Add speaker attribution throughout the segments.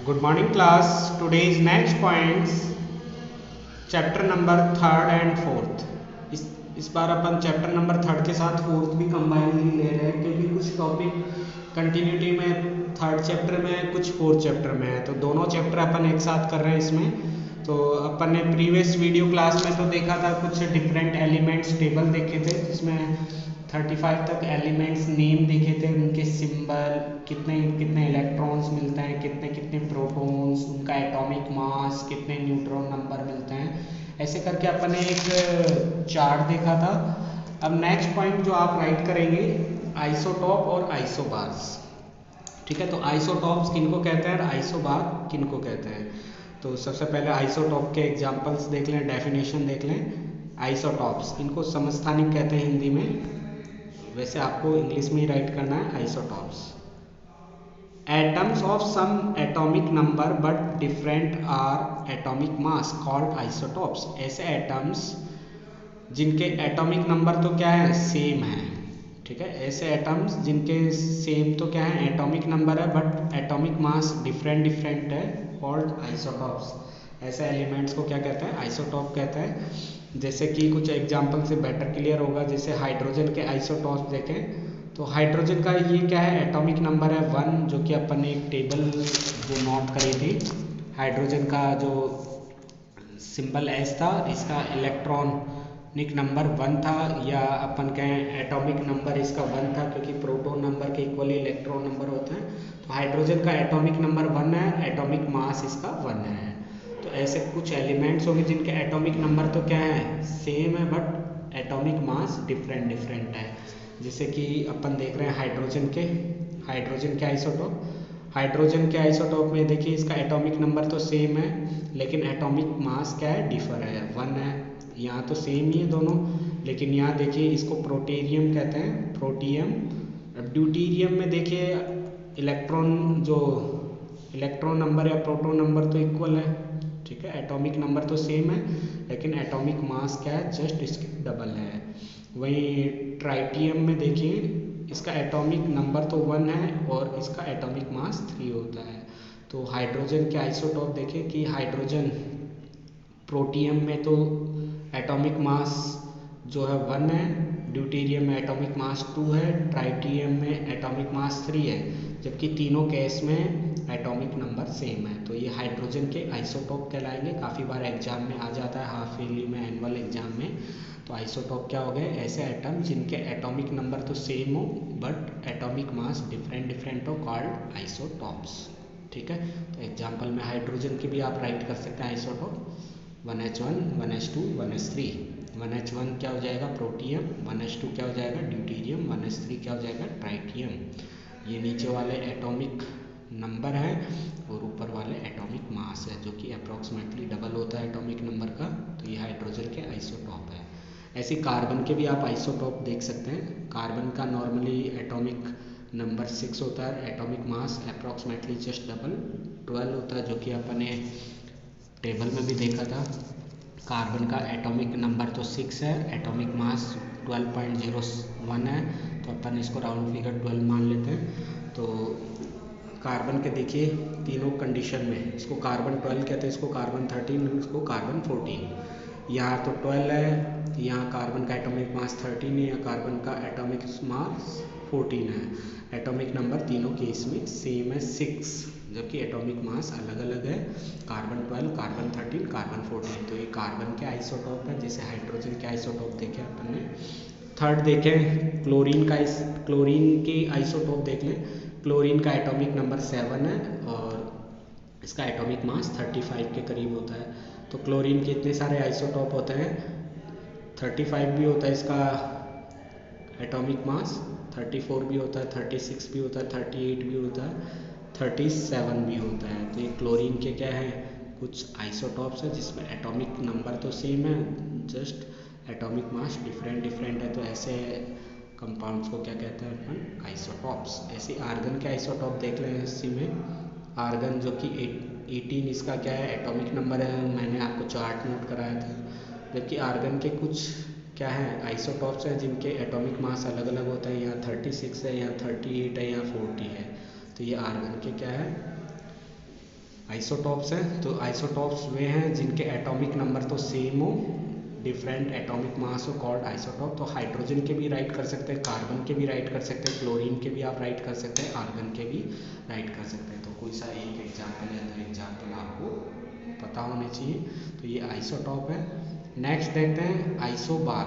Speaker 1: Good morning class. Today's next points chapter number third and fourth. इस बार अपन chapter number third के साथ fourth भी combinedly ले रहे हैं क्योंकि कुछ टॉपिक कंटिन्यूटी में थर्ड चैप्टर में है, कुछ फोर्थ चैप्टर में है, तो दोनों चैप्टर अपन एक साथ कर रहे हैं इसमें। तो अपन ने प्रीवियस वीडियो क्लास में तो देखा था, कुछ डिफरेंट एलिमेंट्स टेबल देखे थे जिसमें 35 तक एलिमेंट्स नेम देखे थे, उनके सिंबल, कितने कितने इलेक्ट्रॉन्स मिलते हैं, कितने कितने प्रोटॉन्स, उनका एटॉमिक मास, कितने न्यूट्रॉन नंबर मिलते हैं, ऐसे करके अपन ने एक चार्ट देखा था। अब नेक्स्ट पॉइंट जो आप राइट करेंगे, आइसोटॉप और आइसोबार्स। ठीक है, तो आइसोटॉप्स किनको कहते हैं और आइसोबार किनको कहते हैं। तो सबसे पहले आइसोटॉप के एग्जांपल्स देख लें, डेफिनेशन देख लें। आइसोटॉप्स, इनको समस्थानिक कहते हैं हिंदी में, वैसे आपको इंग्लिश में ही राइट करना है। Isotopes atoms of same atomic number but different are atomic mass called isotopes. ऐसे एटम्स जिनके एटॉमिक नंबर तो क्या है, सेम है। ठीक है, ऐसे एटम्स जिनके सेम तो क्या है, एटॉमिक नंबर है, but atomic mass different different है, कॉल्ड आइसोटॉप्स। ऐसे एलिमेंट्स को क्या कहते हैं, आइसोटॉप कहते हैं। जैसे कि कुछ एग्जांपल से बेटर क्लियर होगा, जैसे हाइड्रोजन के आइसोटॉप्स देखें तो हाइड्रोजन का ये क्या है, एटॉमिक नंबर है 1, जो कि अपन ने एक टेबल जो नोट करी थी। हाइड्रोजन का जो सिंबल एस था, इसका इलेक्ट्रॉनिक नंबर 1 था, या अपन कहें एटॉमिक नंबर इसका 1 था, क्योंकि प्रोटॉन नंबर के इक्वली इलेक्ट्रॉन नंबर होते हैं। तो हाइड्रोजन का एटॉमिक नंबर 1 है, एटॉमिक मास इसका 1 है। तो ऐसे कुछ एलिमेंट्स होंगे जिनके एटॉमिक नंबर तो क्या है, सेम है, but atomic mass different different है। जैसे कि अपन देख रहे हैं हाइड्रोजन के आइसोटॉप। हाइड्रोजन के आइसोटॉप में देखिए, इसका एटॉमिक नंबर तो सेम है, लेकिन एटॉमिक मास क्या है, डिफर है, 1 है। यहाँ तो सेम ही है दोनों, लेकिन यहाँ देखिए इसको प्रोटेरियम कहते हैं, प्रोटियम। अब ड्यूटीरियम में देखिए इलेक्ट्रॉन नंबर या प्रोटॉन नंबर तो इक्वल है। ठीक है, एटॉमिक नंबर तो सेम है, लेकिन एटॉमिक मास क्या है, जस्ट इसके डबल है। वहीं ट्राइटियम में देखिए, इसका एटॉमिक नंबर तो 1 है और इसका एटॉमिक मास 3 होता है। तो हाइड्रोजन के आइसोटॉप देखें कि हाइड्रोजन प्रोटियम में तो एटॉमिक मास जो है 1 है, ड्यूटेरियम में एटॉमिक मास 2 है, ट्राइटियम में एटॉमिक मास 3 है, जबकि तीनों केस में एटॉमिक नंबर सेम है। तो ये हाइड्रोजन के आइसोटॉप कहलाएंगे। काफ़ी बार एग्जाम में आ जाता है, हाफ ईयरली में, एनुअल एग्जाम में। तो आइसोटॉप क्या हो गए, ऐसे एटम जिनके एटॉमिक नंबर तो सेम हो but atomic mass different different हो, कॉल्ड आइसोटॉप्स। ठीक है, तो एग्जाम्पल में हाइड्रोजन की भी आप राइट कर सकते हैं isotope, 1H1, 1H2, 1H3। 1H1 क्या हो जाएगा, प्रोटियम, 1H2 क्या हो जाएगा, ड्यूटेरियम, 1H3 क्या हो जाएगा, ट्राइटियम। ये नीचे वाले एटॉमिक नंबर है और ऊपर वाले एटॉमिक मास है, जो कि अप्रॉक्सीमेटली डबल होता है एटॉमिक नंबर का। तो ये हाइड्रोजन के आइसोटॉप है। ऐसे कार्बन के भी आप आइसोटॉप देख सकते हैं। कार्बन का नॉर्मली एटॉमिक नंबर 6 होता है, atomic mass approximately just double 12 होता है, जो कि अपने टेबल में भी देखा था। कार्बन का एटॉमिक नंबर तो 6 है, एटॉमिक मास 12.01 है, तो अपन इसको राउंड फिगर 12 मान लेते हैं। तो कार्बन के देखिए तीनों कंडीशन में, इसको कार्बन 12 कहते हैं, इसको कार्बन 13, इसको कार्बन 14। यहाँ तो 12 है, यहाँ कार्बन का एटॉमिक मास 13 है, यहाँ कार्बन का एटॉमिक मास 14 है। एटॉमिक नंबर तीनों केस में सेम है 6, जबकि एटॉमिक मास अलग अलग है, कार्बन 12, कार्बन 13, कार्बन 14। तो ये कार्बन के आइसोटॉप है। जैसे हाइड्रोजन के आइसोटॉप देखे अपन ने। थर्ड देखें, क्लोरीन के आइसोटॉप देख लें। क्लोरीन का एटॉमिक नंबर 7 है और इसका एटॉमिक मास 35 के करीब होता है। तो क्लोरीन के इतने सारे आइसोटॉप होते हैं, 35 भी होता है इसका एटॉमिक मास, 34 भी होता है, 36 भी होता है, 38 भी होता है, 37 भी होता है। तो ये क्लोरीन के क्या है, कुछ आइसोटॉप्स है जिसमें एटॉमिक नंबर तो सेम है, just atomic mass different different है। तो ऐसे कंपाउंड्स को क्या कहते हैं अपन, आइसोटॉप्स। ऐसे आर्गन के आइसोटॉप देख लें इसी में। आर्गन जो कि 18 इसका क्या है, एटॉमिक नंबर है, मैंने आपको चार्ट नोट कराया था। जबकि आर्गन के कुछ क्या है, आइसोटॉप्स हैं जिनके एटॉमिक मास अलग अलग होता है, यहाँ 36 है, यहाँ 38 है, यहाँ 40 है। तो ये आर्गन के क्या है, आइसोटॉप्स हैं, तो आइसोटॉप्स वे हैं जिनके एटॉमिक नंबर तो सेम हो, डिफरेंट एटॉमिक मास हो, कॉल्ड आइसोटॉप। तो हाइड्रोजन के भी राइट कर सकते हैं, कार्बन के भी राइट कर सकते हैं, क्लोरीन के भी आप राइट कर सकते हैं, आर्गन के भी राइट कर सकते हैं। तो कोई सा एक एग्जाम्पल या दो एग्जाम्पल आपको पता होने चाहिए। तो ये आइसोटॉप है। नेक्स्ट देखते हैं आइसोबार।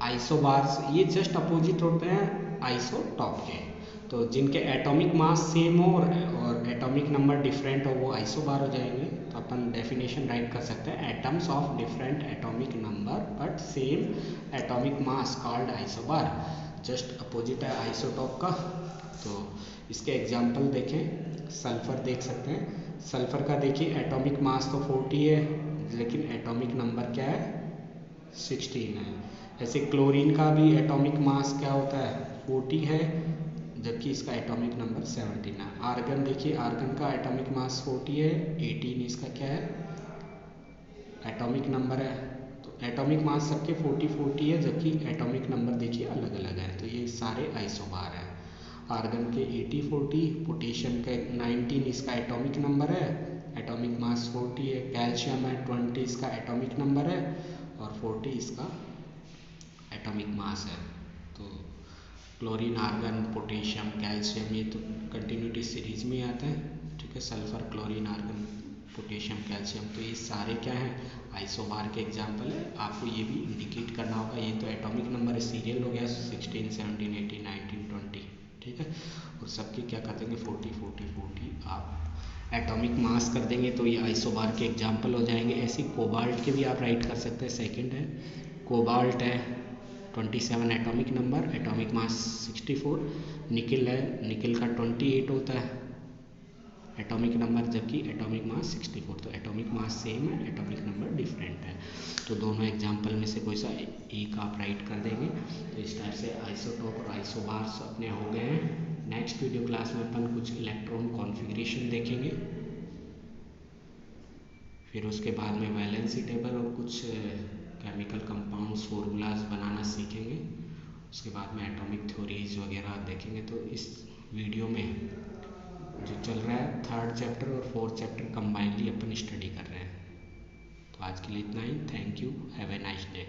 Speaker 1: आइसोबार्स ये जस्ट अपोजिट होते हैं आइसोटॉप के। तो जिनके एटॉमिक मास सेम हो और एटॉमिक नंबर डिफरेंट हो वो आइसोबार हो जाएंगे। तो अपन डेफिनेशन राइट कर सकते हैं, atoms of different atomic number but same atomic mass called isobar. Just opposite है आइसोटॉप का। तो इसके एग्जाम्पल देखें, सल्फर देख सकते हैं। सल्फर का देखिए एटॉमिक मास तो 40 है लेकिन एटॉमिक नंबर क्या है, 16 है। ऐसे क्लोरीन का भी एटॉमिक मास क्या होता है, 40 है जबकि इसका एटॉमिक नंबर 17 है। आर्गन देखिए, आर्गन का एटॉमिक मास 40 है, 18 इसका क्या है, एटॉमिक नंबर है। तो एटॉमिक मास सबके 40 है जबकि एटॉमिक नंबर देखिए अलग अलग है। तो ये सारे आइसोबार हैं। आर्गन के 80-40, पोटेशियम का 19 इसका एटॉमिक नंबर है, एटॉमिक मास 40 है। कैल्शियम है 20 इसका एटॉमिक नंबर है और 40 इसका एटॉमिक मास है। तो क्लोरीन, आर्गन, पोटेशियम, कैल्शियम ये तो कंटिन्यूटी सीरीज में आते हैं, ठीक है। Sulphur, chlorine, argon, potassium, calcium, तो ये सारे क्या हैं, आइसोबार के एग्जाम्पल है। आपको ये भी इंडिकेट करना होगा, ये तो एटॉमिक नंबर है, सीरियल हो गया 16, 17, 18, 19, 20, ठीक है। और सबके क्या कर देंगे 40, 40, 40 आप एटॉमिक मास कर देंगे तो ये आइसोबार के एग्जाम्पल हो जाएंगे। ऐसे कोबाल्ट के भी आप राइट कर सकते हैं। सेकंड है कोबाल्ट है 27 atomic number, atomic mass 64। Nickel है, निकिल का 28 होता है एटॉमिक नंबर जबकि एटॉमिक मास 64। तो एटॉमिक मास सेम है, एटॉमिक नंबर डिफरेंट है। तो दोनों एग्जाम्पल में से कोई सा एक आप राइट कर देंगे। तो इस टाइप से आइसोटॉप और आइसोबार्स अपने हो गए हैं। नेक्स्ट वीडियो क्लास में अपन कुछ इलेक्ट्रॉन कॉन्फ़िगरेशन देखेंगे, फिर उसके बाद में वैलेंसी टेबल और कुछ केमिकल कंपाउंड्स फॉर्मूलाज बनाना सीखेंगे। उसके बाद में एटॉमिक थ्योरीज वगैरह देखेंगे। तो इस वीडियो में जो चल रहा है 3rd चैप्टर और 4th चैप्टर कंबाइनली अपन स्टडी कर रहे हैं। तो आज के लिए इतना ही। Thank you, have a nice day.